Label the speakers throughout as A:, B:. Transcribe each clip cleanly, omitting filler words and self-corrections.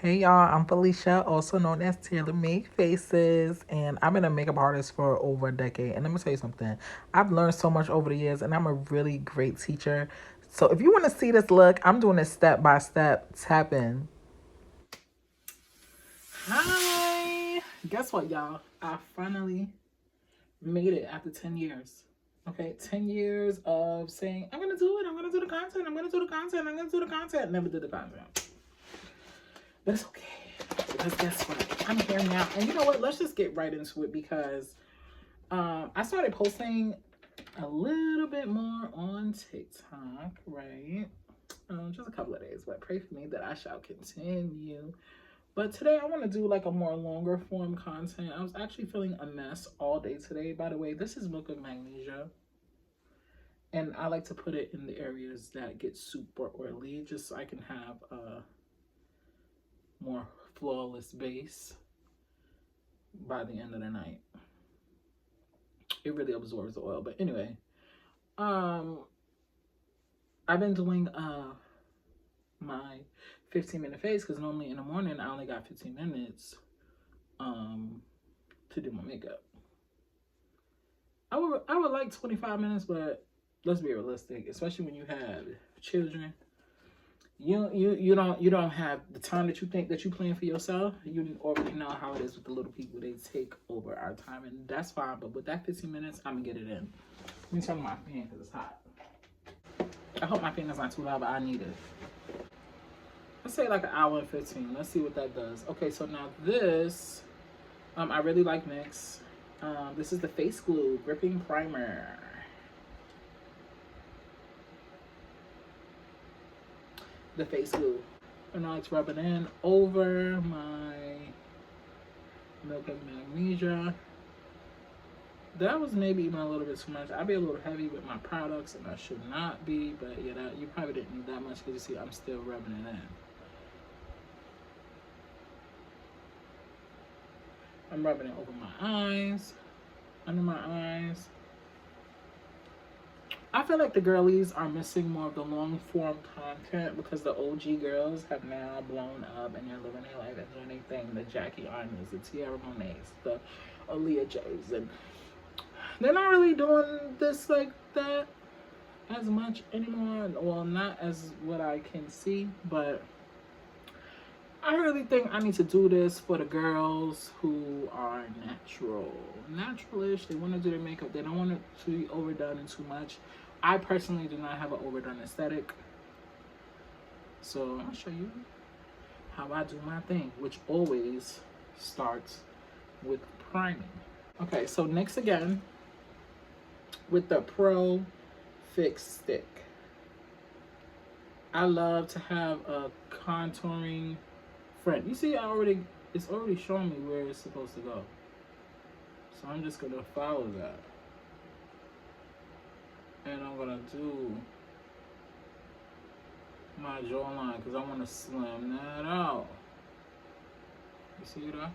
A: Hey y'all, I'm Felicia, also known as Taylor Made Faces, and I've been a makeup artist for over a decade. And let me tell you something, I've learned so much over the years, and I'm a really great teacher. So if you want to see this look, I'm doing it step by step, tapping. Hi! Guess what, y'all? I finally made it after 10 years. Okay, 10 years of saying, I'm gonna do it, I'm gonna do the content, I'm gonna do the content, I'm gonna do the content. Never did the content. But it's okay. Because guess what? I'm here now. And you know what? Let's just get right into it because I started posting a little bit more on TikTok, right? Just a couple of days, but pray for me that I shall continue. But today I want to do like a more longer form content. I was actually feeling a mess all day today. By the way, this is Milk of Magnesia. And I like to put it in the areas that get super oily just so I can have a more flawless base by the end of the night. It really absorbs the oil. But anyway, um, I've been doing my 15-minute face because normally in the morning I only got 15 minutes to do my makeup. I would like 25 minutes, but let's be realistic, especially when you have children. You don't have the time that you think that you plan for yourself. You already know how it is with the little people. They take over our time, and that's fine. But with that 15 minutes, I'm gonna get it in. Let me turn on my fan because it's hot. I hope my fan is not too loud, but I need it. Let's say like an hour and 15. Let's see what that does. Okay, so now this, I really like NYX. This is the Face Glue Gripping Primer. The Face Glue. And I like to rub it in over my Milk of Magnesia. That was maybe even a little bit too much. I'd be a little heavy with my products, and I should not be. But yeah, you probably didn't need that much because you see I'm still rubbing it in. I'm rubbing it over my eyes, under my eyes. I feel like the girlies are missing more of the long form content because the OG girls have now blown up and they're living their life and doing their thing. The Jackie Arnold's, the Tiara Monet's, the Aaliyah J's, and they're not really doing this like that as much anymore. Well, not as what I can see, but I really think I need to do this for the girls who are naturalish. They want to do their makeup. They don't want it to be overdone and too much. I personally do not have an overdone aesthetic. So I'll show you how I do my thing, which always starts with priming. Okay, so next again with the Pro Fix Stick. I love to have a contouring front. You see, it's already showing me where it's supposed to go. So I'm just gonna follow that. And I'm gonna do my jawline because I want to slim that out. You see that?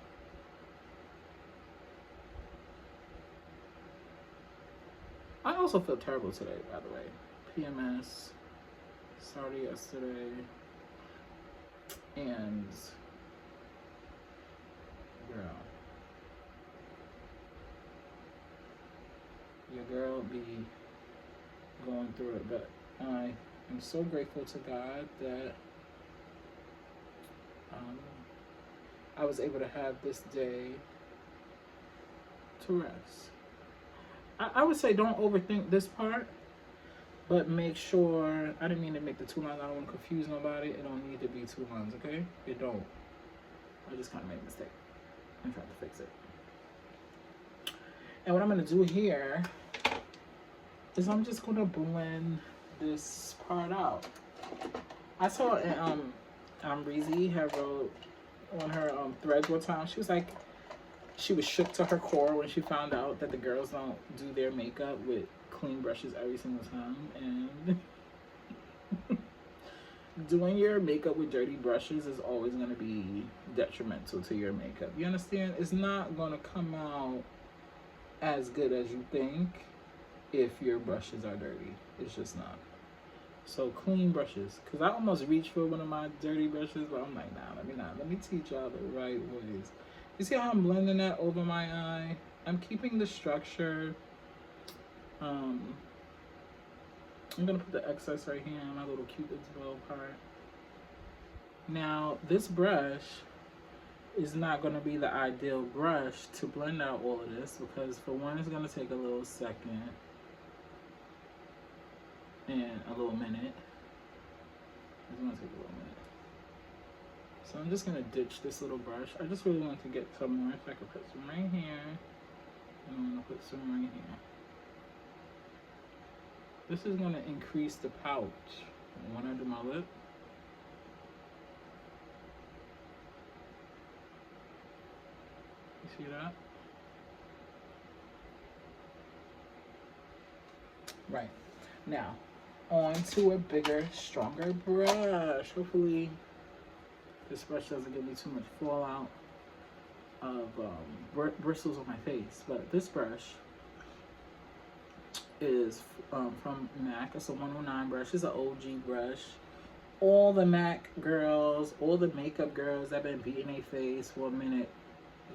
A: I also feel terrible today, by the way. PMS. Started yesterday. And girl, your girl be going through it, but I am so grateful to God that I was able to have this day to rest. I would say don't overthink this part, but make sure, I didn't mean to make the 2 lines, I don't want to confuse nobody. It don't need to be 2 lines, okay? It don't. I just kind of made a mistake. I'm trying to fix it. And what I'm going to do here is I'm just going to blend this part out. I saw Breezy had wrote on her threads one time. She was like, she was shook to her core when she found out that the girls don't do their makeup with clean brushes every single time. And doing your makeup with dirty brushes is always going to be detrimental to your makeup. You understand? It's not going to come out as good as you think if your brushes are dirty. It's just not. So clean brushes, because I almost reached for one of my dirty brushes, but I'm like, nah, let me teach y'all the right ways. You see how I'm blending that over my eye? I'm keeping the structure. I'm gonna put the excess right here in my little cupid's bow part. Now this brush is not gonna be the ideal brush to blend out all of this, because for one, it's gonna take a little second and a little minute. It's gonna take a little minute. So I'm just gonna ditch this little brush. I just really want to get some more. If I could put some right here, and I'm gonna put some right here. This is gonna increase the pouch. When I do my lip, you see that? Right. Now, on to a bigger, stronger brush. Hopefully, this brush doesn't give me too much fallout of bristles on my face. But this brush is from MAC. It's a 109 brush. It's an OG brush. All the MAC girls, all the makeup girls that have been beating their face for a minute,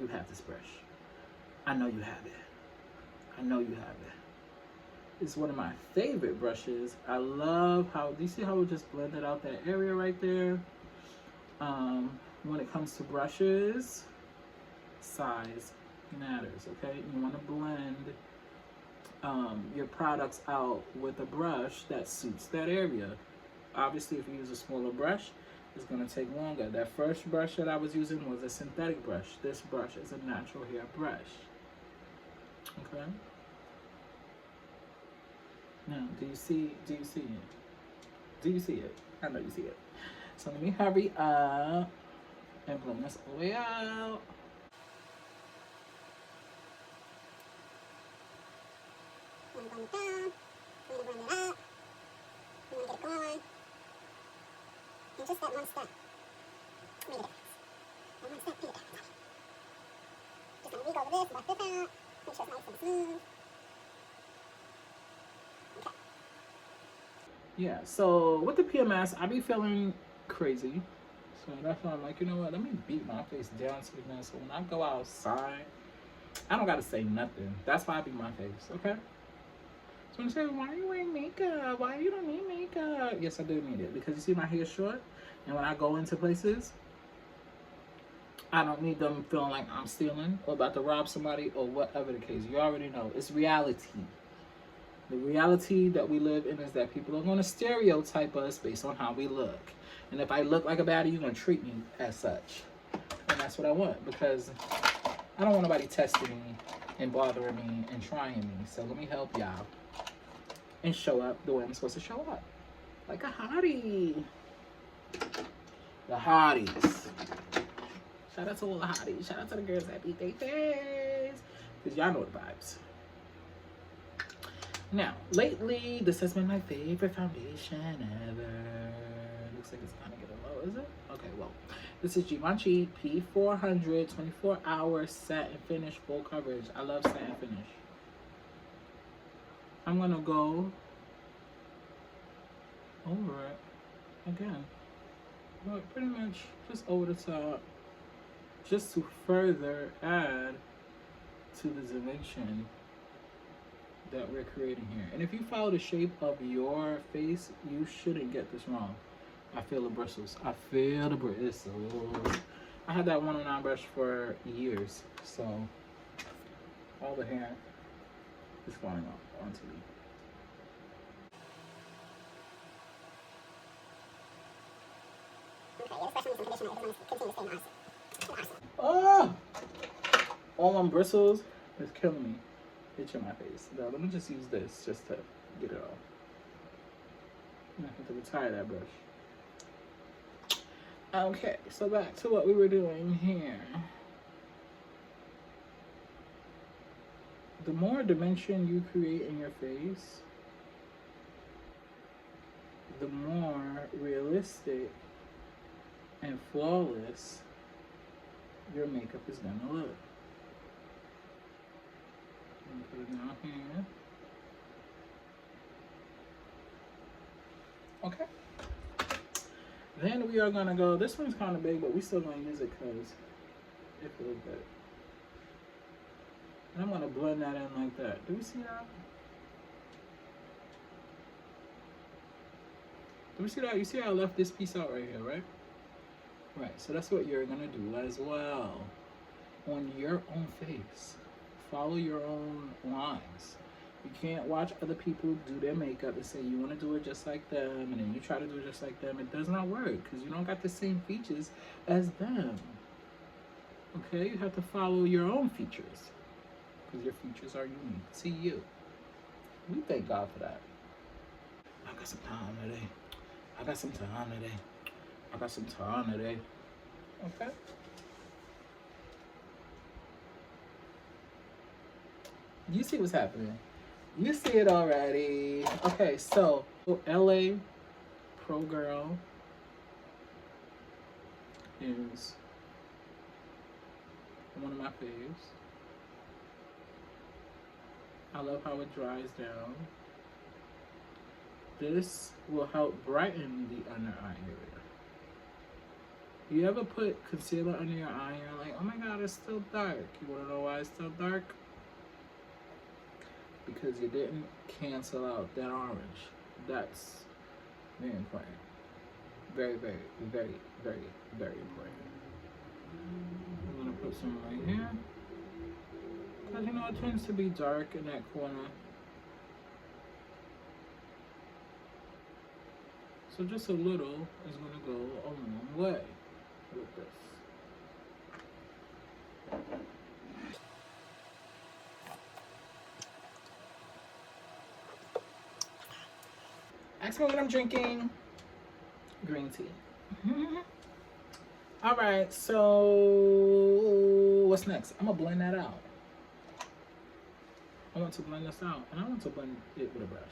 A: you have this brush. I know you have it. I know you have it. It's one of my favorite brushes. I love how, do you see how it just blended out that area right there? When it comes to brushes, size matters, okay? You want to blend your products out with a brush that suits that area. Obviously, if you use a smaller brush, it's going to take longer. That first brush that I was using was a synthetic brush. This brush is a natural hair brush. Okay? Now, do you see it? Do you see it? I know you see it. So let me hurry up and blend this all the way out.
B: I'm going to blend it down. I'm going to blend it up. I'm going to get it going. And just that one step made a difference. That one step made a difference. Just going to re-go over this, buff this out. Make sure it's nice and smooth. Okay.
A: Yeah, so with the PMS, I be feeling crazy. So that's why I'm like, you know what? Let me beat my face down to the so when I go outside, I don't got to say nothing. That's why I beat my face, okay? So when you say, why are you wearing makeup? Why you don't need makeup? Yes, I do need it. Because you see my hair short. And when I go into places, I don't need them feeling like I'm stealing or about to rob somebody or whatever the case. You already know. It's reality. The reality that we live in is that people are going to stereotype us based on how we look. And if I look like a baddie, you're going to treat me as such. And that's what I want, because I don't want nobody testing me and bothering me and trying me. So let me help y'all and show up the way I'm supposed to show up. Like a hottie. The hotties. Shout out to all the hotties. Shout out to the girls that beat their face. Because y'all know the vibes. Now, lately, this has been my favorite foundation ever. Looks like it's kind of getting low, is it? Okay, well, this is Givenchy P400 24-hour satin finish full coverage. I love satin finish. I'm going to go over it again. But pretty much just over the top. Just to further add to the dimension that we're creating here. And if you follow the shape of your face, you shouldn't get this wrong. I feel the bristles. I feel the bristles. I had that 109 brush for years, so all the hair is falling off onto me.
B: Okay, yeah, this brush needs some conditioner. It doesn't continue to stay in arson.
A: Oh! All them bristles is killing me. Itching my face. Now, let me just use this just to get it off. I have to retire that brush. Okay, so back to what we were doing here. The more dimension you create in your face, the more realistic and flawless your makeup is gonna look. Put it down here. Okay. Then we are gonna go. This one's kind of big, but we still gonna use it because it feels good. And I'm gonna blend that in like that. Do we see that? Do we see that? You see how I left this piece out right here, right? Right. So that's what you're gonna do as well on your own face. Follow your own lines. You can't watch other people do their makeup and say you want to do it just like them, and then you try to do it just like them. It does not work because you don't got the same features as them. Okay, you have to follow your own features because your features are unique to you. We thank God for that. I got some time today. I got some time today. I got some time today. Okay. You see what's happening. You see it already. Okay, so LA Pro Girl is one of my faves. I love how it dries down. This will help brighten the under eye area. You ever put concealer under your eye and you're like, oh my god, it's still dark. You wanna know why it's still dark? Because you didn't cancel out that orange. That's very important. Very, very, very, very, very important. I'm gonna put some right here. Because you know it tends to be dark in that corner. So just a little is gonna go a long way with this. Ask me what I'm drinking. Green tea. All right, so what's next? I'm gonna blend that out. I want to blend this out, and I want to blend it with a brush.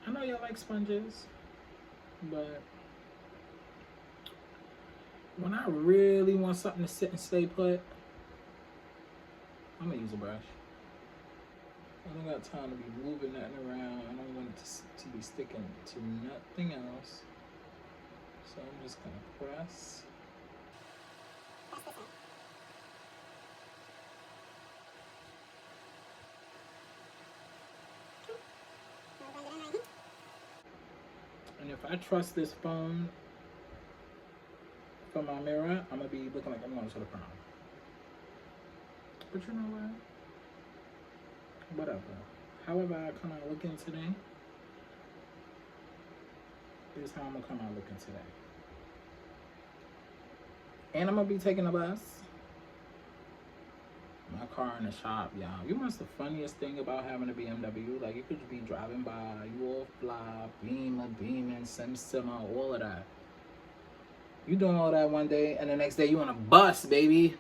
A: I know y'all like sponges, but when I really want something to sit and stay put, I'm gonna use a brush. I don't got time to be moving nothing around. I don't want it to be sticking to nothing else. So I'm just gonna press. And if I trust this phone from my mirror, I'm gonna be looking like I'm going to the prom. But you know what? Whatever. However I come out looking today is how I'm gonna come out looking today. And I'm gonna be taking a bus. My car in the shop, y'all. You know what's the funniest thing about having a BMW? Like, you could be driving by, you all fly, beaming, sim, all of that. You doing all that one day, and the next day you on a bus, baby.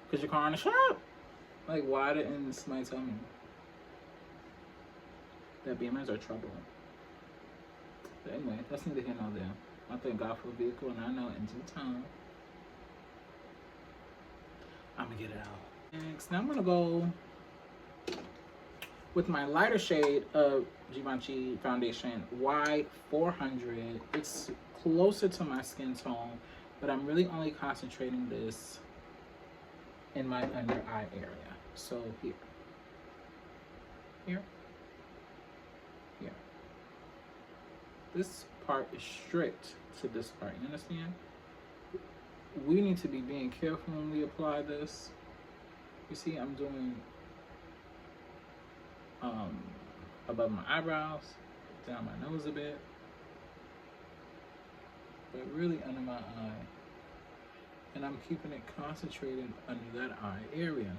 A: Because your car in the shop. Like, why didn't somebody tell me? That Beamers are trouble. But anyway, that's neither here nor there. I thank God for a vehicle, and I know in due time, I'm gonna get it out. Next, now I'm gonna go with my lighter shade of Givenchy foundation, Y400. It's closer to my skin tone, but I'm really only concentrating this in my under eye area. So here. This part is strict to this part, you understand? We need to be being careful when we apply this. You see, I'm doing above my eyebrows, down my nose a bit, but really under my eye. And I'm keeping it concentrated under that eye area.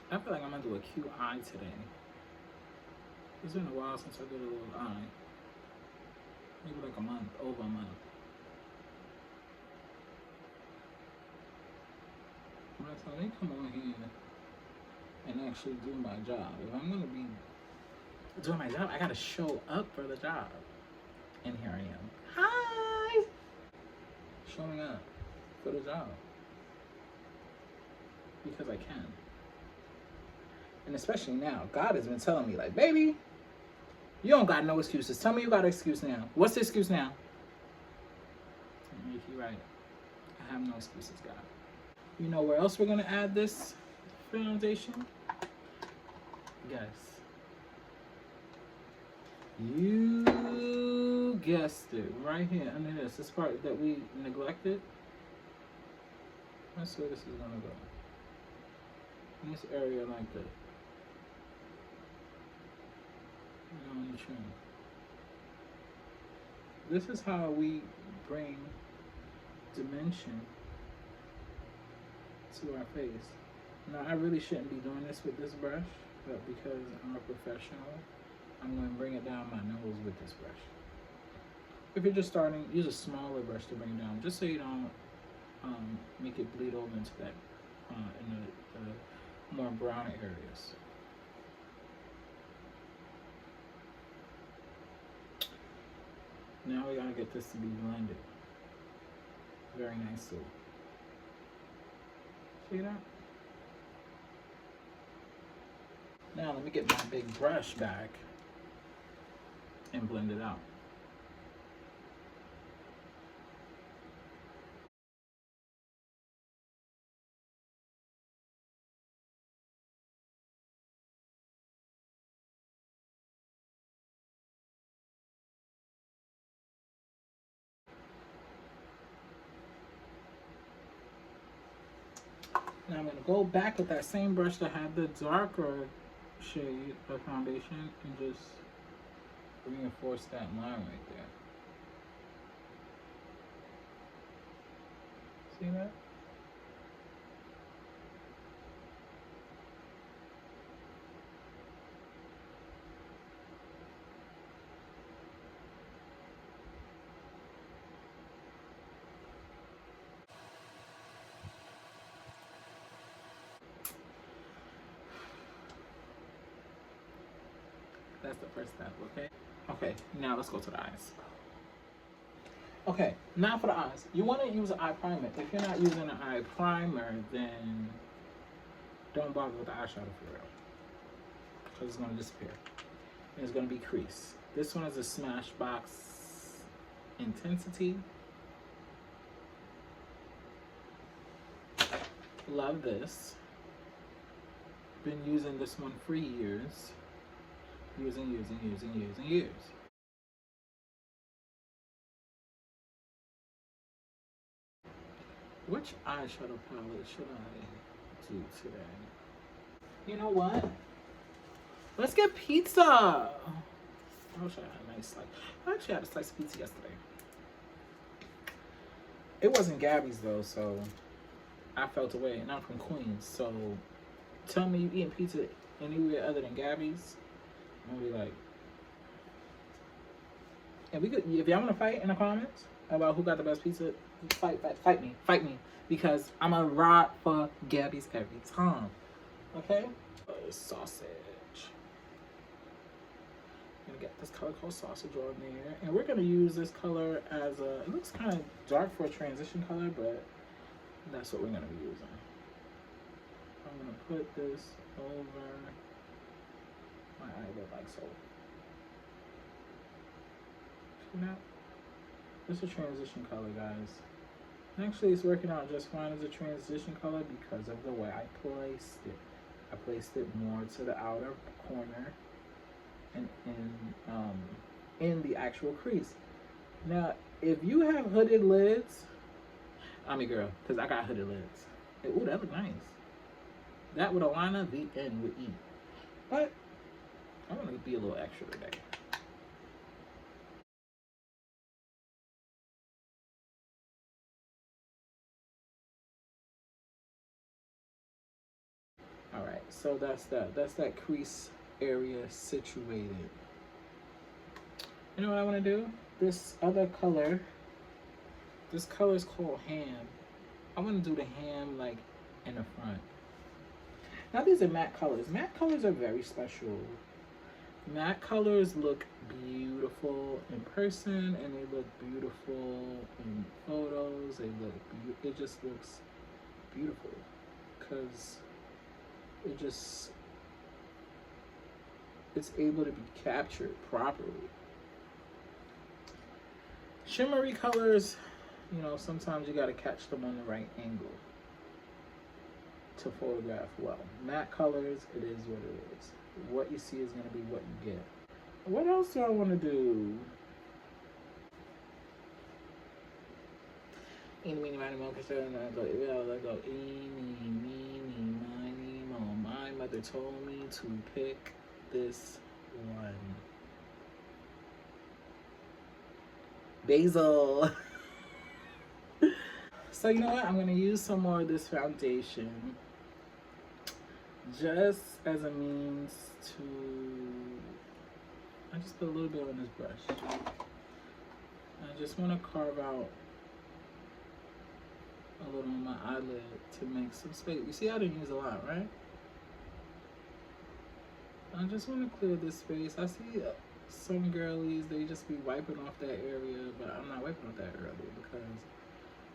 A: I feel like I'm gonna do a cute eye today. It's been a while since I did a little eye. Maybe like a month, over a month. By the time they come on here and actually do my job, if I'm gonna be doing my job, I gotta show up for the job. And here I am. Hi! Showing up for the job. Because I can. And especially now, God has been telling me, like, baby, you don't got no excuses. Tell me you got an excuse now. What's the excuse now? If you're right, I have no excuses, God. You know where else we're gonna add this foundation? Guess. You guessed it, right here under this part that we neglected. That's where this is gonna go. In this area like that. On the trim. This is how we bring dimension to our face. Now, I really shouldn't be doing this with this brush, but because I'm a professional, I'm going to bring it down my nose with this brush. If you're just starting, use a smaller brush to bring it down, just so you don't make it bleed over into that in the more brown areas. Now we gotta get this to be blended very nicely. See that? Now let me get my big brush back and blend it out. Now I'm going to go back with that same brush that had the darker shade of foundation and just reinforce that line right there. See that? That's the first step, okay? Okay, now let's go to the eyes. Okay, now for the eyes. You want to use an eye primer. If you're not using an eye primer, then don't bother with the eyeshadow for real. Because it's going to disappear. And it's going to be crease. This one is a Smashbox Intensity. Love this. Been using this one for years. Years and years and years and years and years. Which eyeshadow palette should I do today? You know what? Let's get pizza. I wish I had a nice slice. I actually had a slice of pizza yesterday. It wasn't Gabby's though, so I felt away. And I'm from Queens, so tell me you eating pizza anywhere other than Gabby's, I'm gonna be like, and we could, if y'all wanna fight in the comments about who got the best pizza, fight me, because I'm a ride for Gabby's every time. Okay? Sausage. I'm gonna get this color called Sausage on there, and we're gonna use this color as a, it looks kind of dark for a transition color, but that's what we're gonna be using. I'm gonna put this over my eyelid like so. See that? It's a transition color, guys. Actually, it's working out just fine as a transition color because of the way I placed it. I placed it more to the outer corner and in the actual crease. Now, if you have hooded lids, I'm your girl, because I got hooded lids. Ooh, that look nice. That with a liner, the end would eat. But I'm gonna be a little extra today. All right, so that's that crease area situated. You know what I want to do? This other color, this color is called Ham. I want to do the ham like in the front. Now these are matte colors. Matte colors are very special. Matte colors look beautiful in person, and they look beautiful in photos. It just looks beautiful because it just it's able to be captured properly. Shimmery colors, you know, sometimes you got to catch them on the right angle to photograph well. Matte colors, it is what it is. What you see is going to be what you get. What else do I want to do? Eeny, meeny, miny, moe, my mother told me to pick this one. Basil. So you know what? I'm going to use some more of this foundation just as a means to... I just put a little bit on this brush. I just want to carve out a little on my eyelid to make some space. You see I didn't use a lot, right? I just want to clear this space. I see some girlies, they just be wiping off that area, but I'm not wiping off that area because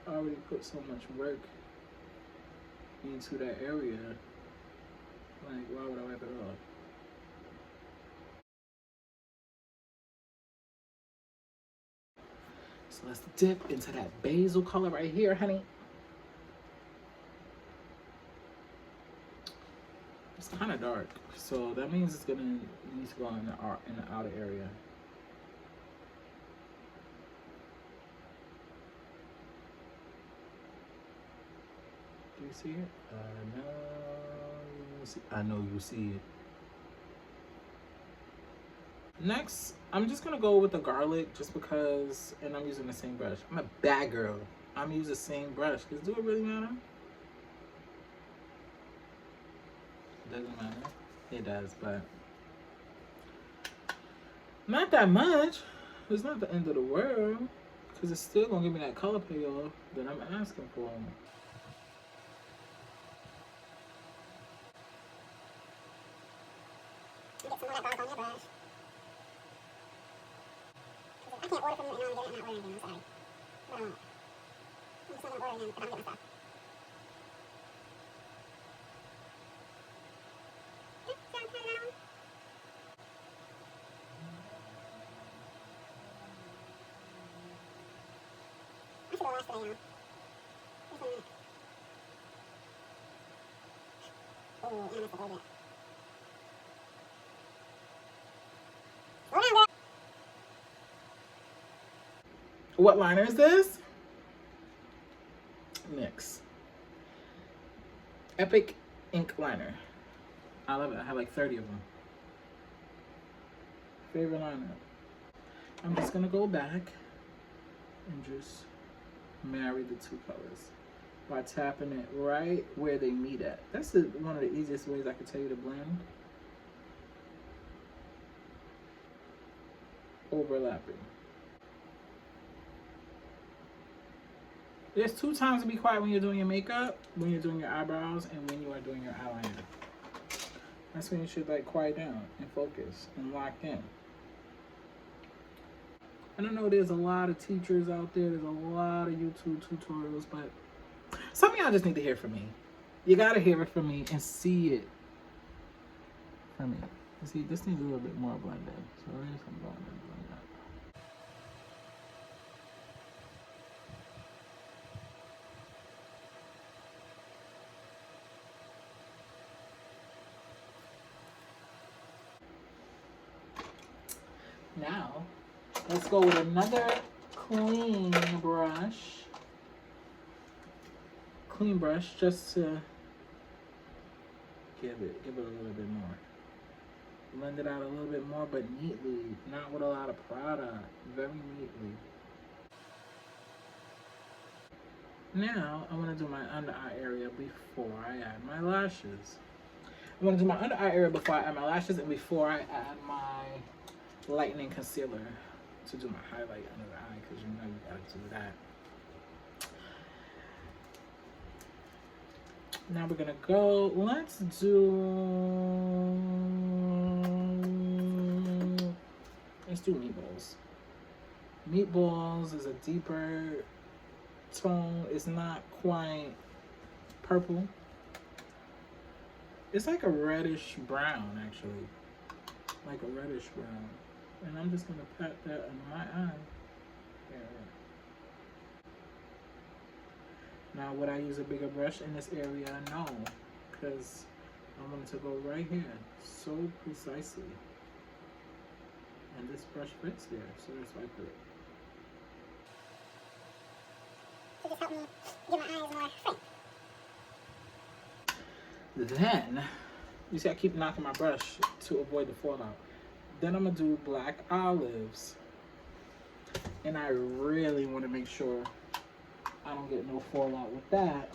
A: I already put so much work into that area. Like, why would I wipe it off? So let's dip into that basil color right here, honey. It's kind of dark, so that means it's gonna need to go in the outer area. Do you see it? I know you see it. Next, I'm just gonna go with the garlic just because, and I'm using the same brush. I'm a bad girl. I'm using the same brush. Does it really matter? It doesn't matter. It does, but not that much. It's not the end of the world because it's still gonna give me that color payoff that I'm asking for.
B: Get some more of that garlic on your brush. I can't order from you and I'm not ordering again, I'm sorry. But I won't. I'm just not gonna order again, but I'm getting stuff. Yep, so I'm turning around. I should have washed today, you know. Just a minute. Oh, and I messed up a little bit. Slow down, girl.
A: What liner is this? NYX Epic Ink Liner. I love it. I have like 30 of them. Favorite liner. I'm just gonna go back and just marry the two colors by tapping it right where they meet at. That's one of the easiest ways I could tell you to blend. Overlapping. There's 2 times to be quiet when you're doing your makeup, when you're doing your eyebrows, and when you are doing your eyeliner. That's when you should like quiet down and focus and lock in. I don't know, there's a lot of teachers out there, there's a lot of YouTube tutorials, but some of y'all just need to hear from me. You gotta hear it from me and see it from me. You see, this needs a little bit more blended. So there's some blended. Now, let's go with another clean brush. Clean brush just to give it a little bit more. Blend it out a little bit more, but neatly, not with a lot of product. Very neatly. Now, I want to do my under eye area before I add my lashes. I want to do my under eye area before I add my lashes and before I add my lightening concealer to do my highlight under the eye, because you know you gotta do that. Now we're gonna go, let's do meatballs. Meatballs is a deeper tone. It's not quite purple. It's like a reddish brown, actually. like a reddish brown. And I'm just gonna pat that in my eye area. Now, would I use a bigger brush in this area? No, because I want it to go right here, so precisely. And this brush fits there, so that's why I put it.
B: To just help me give my eyes more frame.
A: Then, you see I keep knocking my brush to avoid the fallout. Then I'm gonna do black olives. And I really wanna make sure I don't get no fallout with that.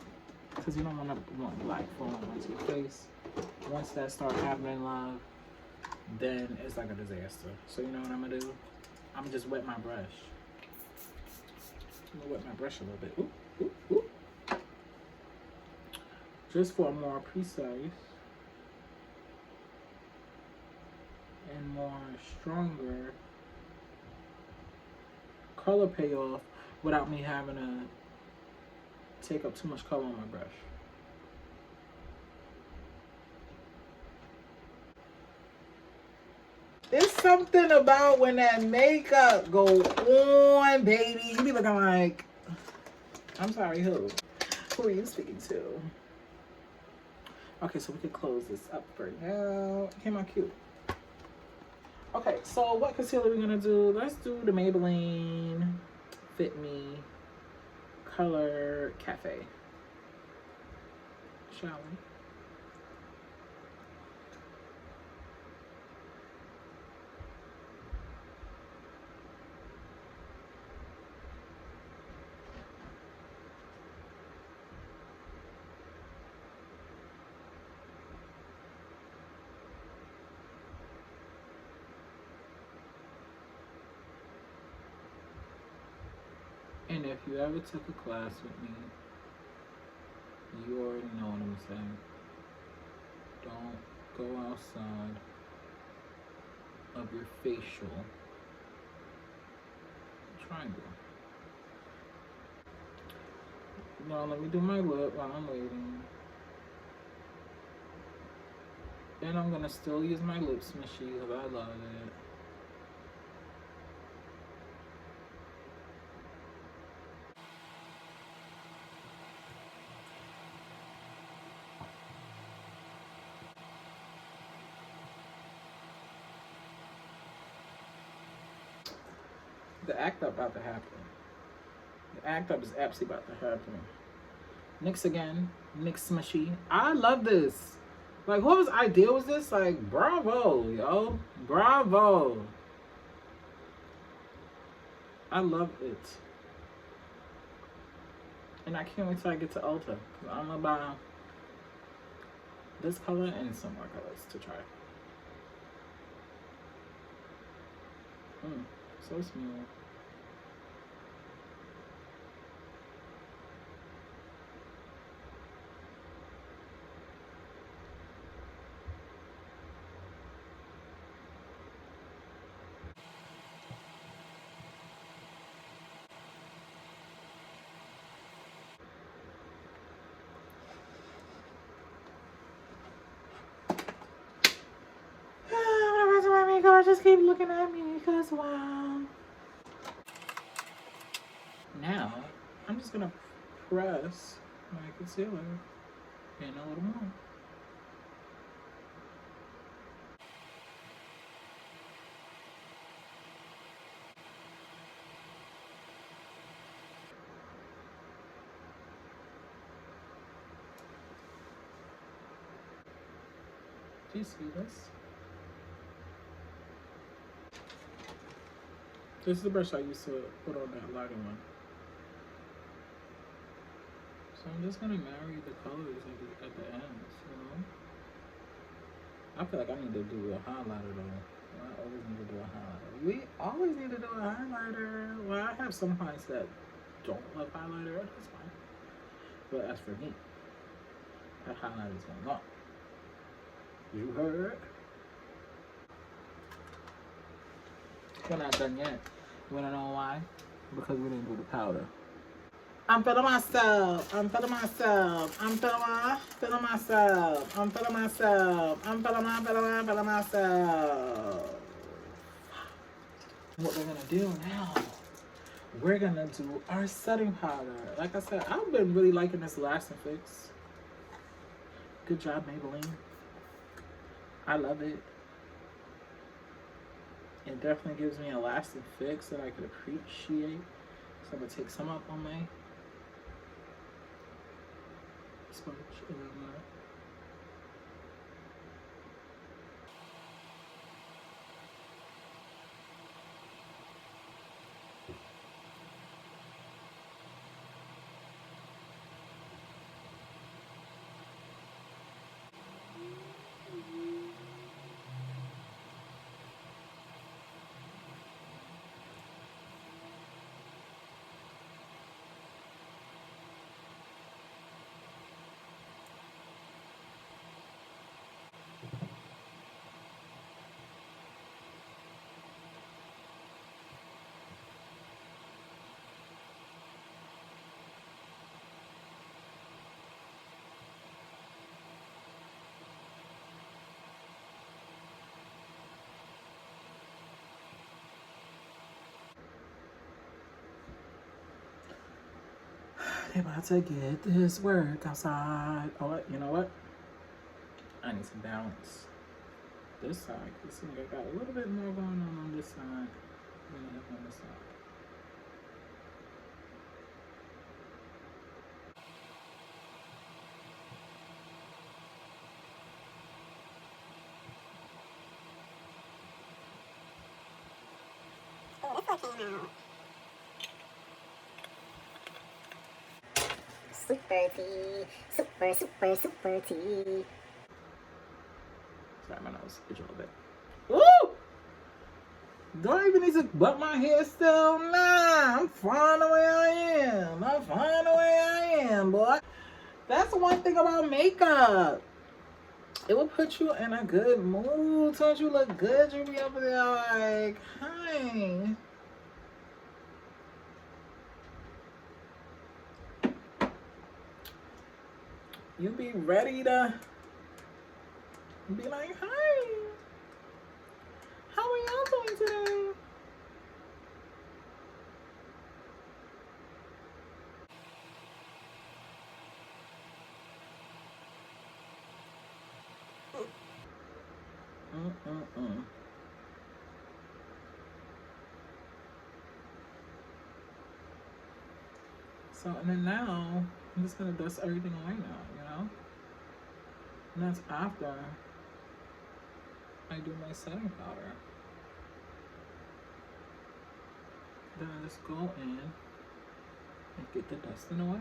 A: Because you don't want black fallout onto your face. Once that starts happening, love, then it's like a disaster. So you know what I'm gonna do? I'm gonna just wet my brush. I'm gonna wet my brush a little bit. Ooh, ooh, ooh. Just for a more precise and more stronger color payoff without me having to take up too much color on my brush. There's something about when that makeup go on, baby. You be looking like, I'm sorry, who? Who are you speaking to? Okay, so we can close this up for now. Came out cute. Okay, so what concealer are we gonna do? Let's do the Maybelline Fit Me Color Cafe. Shall we? And if you ever took a class with me, you already know what I'm saying. Don't go outside of your facial triangle. Now let me do my lip while I'm waiting. And I'm gonna still use my lip smushy because I love it. The act up about to happen. The act up is absolutely about to happen. NYX again. NYX smushy. I love this. Like, whoever's idea was this? Like, bravo, yo. Bravo. I love it. And I can't wait till I get to Ulta. Because I'm going to buy this color and some more colors to try. So smooth. Just keep looking at me because wow. Now I'm just gonna press my concealer in a little more. Do you see this? This is the brush I used to put on that lighter one. So I'm just gonna marry the colors at the ends, you know? I feel like I need to do a highlighter though. I always need to do a highlighter. We always need to do a highlighter. Well, I have some clients that don't love highlighter, that's fine. But as for me, that highlighter is going up. You heard? We're not done yet. You wanna know why? Because we didn't do the powder. I'm feeling myself. I'm feeling myself. I'm feeling myself. I'm feeling myself. I'm feeling myself. What we're gonna do now? We're gonna do our setting powder. Like I said, I've been really liking this Last and Fix. Good job, Maybelline. I love it. It definitely gives me a lasting fix that I could appreciate. So I'm gonna take some up on my sponge a little more. They about to get this work outside. Oh, you know what? I need some balance. This side, it seems like I got a little bit more going on this side than I have on this side.
B: Oh, this one came out. Super tea. Super tea.
A: Sorry, my nose itch a little bit. Woo! Do I even need to butt my hair still? Nah, I'm fine the way I am. I'm fine the way I am, boy. That's the one thing about makeup. It will put you in a good mood. Don't you look good? You'll be over there like, hi. You be ready to be like, hi. How are y'all doing today? So, and then now, I'm just gonna dust everything away now, you know? And that's after I do my setting powder. Then I just go in and get the dusting away.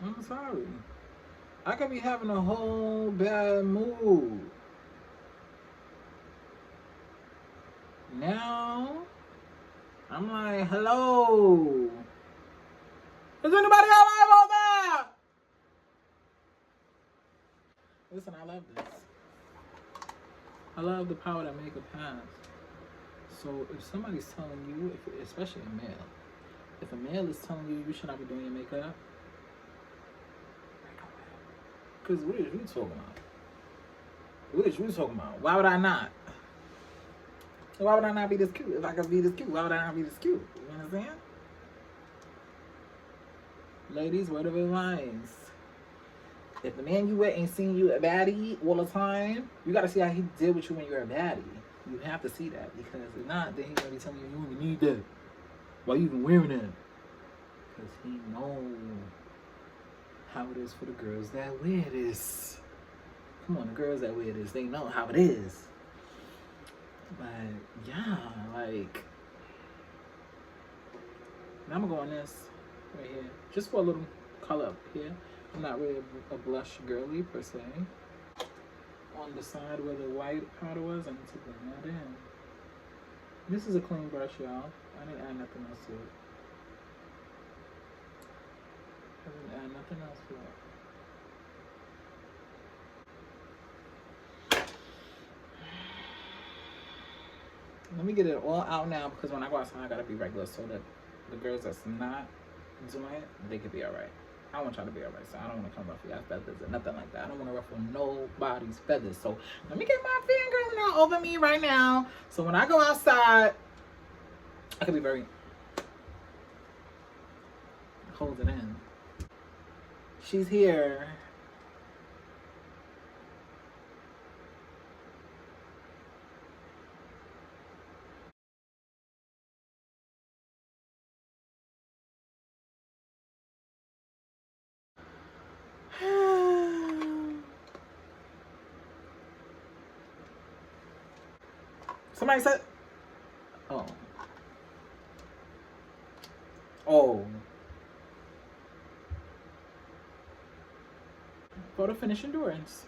A: I'm sorry. I could be having a whole bad mood. Now, I'm like, hello. Is anybody alive out there? Listen, I love this. I love the power that makeup has. So if somebody's telling you, especially a male, if a male is telling you you should not be doing your makeup, because what is you talking about? What is you talking about? Why would I not? Why would I not be this cute? If I could be this cute, why would I not be this cute? You understand? Ladies, word of advice. If the man you with ain't seeing you a baddie all the time, you gotta see how he did with you when you're a baddie. You have to see that, because if not, then he's gonna be telling you you don't even need that. Why you even wearing that? Because he knows how it is for the girls that wear this. Come on, the girls that wear this, they know how it is. But yeah, like, now I'm gonna go on this right here, just for a little color up here. I'm not really a blush girly per se. On the side where the white powder was, I need to blend that in. This is a clean brush, y'all. I didn't add nothing else to it. I didn't add nothing else to it. Let me get it all out now because when I go outside, I gotta be regular so that the girls that's not doing it, they could be alright. I want y'all to be alright, so I don't want to come ruffle y'all feathers or nothing like that. I don't want to ruffle nobody's feathers. So let me get my fingers now over me right now. So when I go outside, I could be very hold it in. She's here. Somebody said, oh. Oh. Photo finish endurance.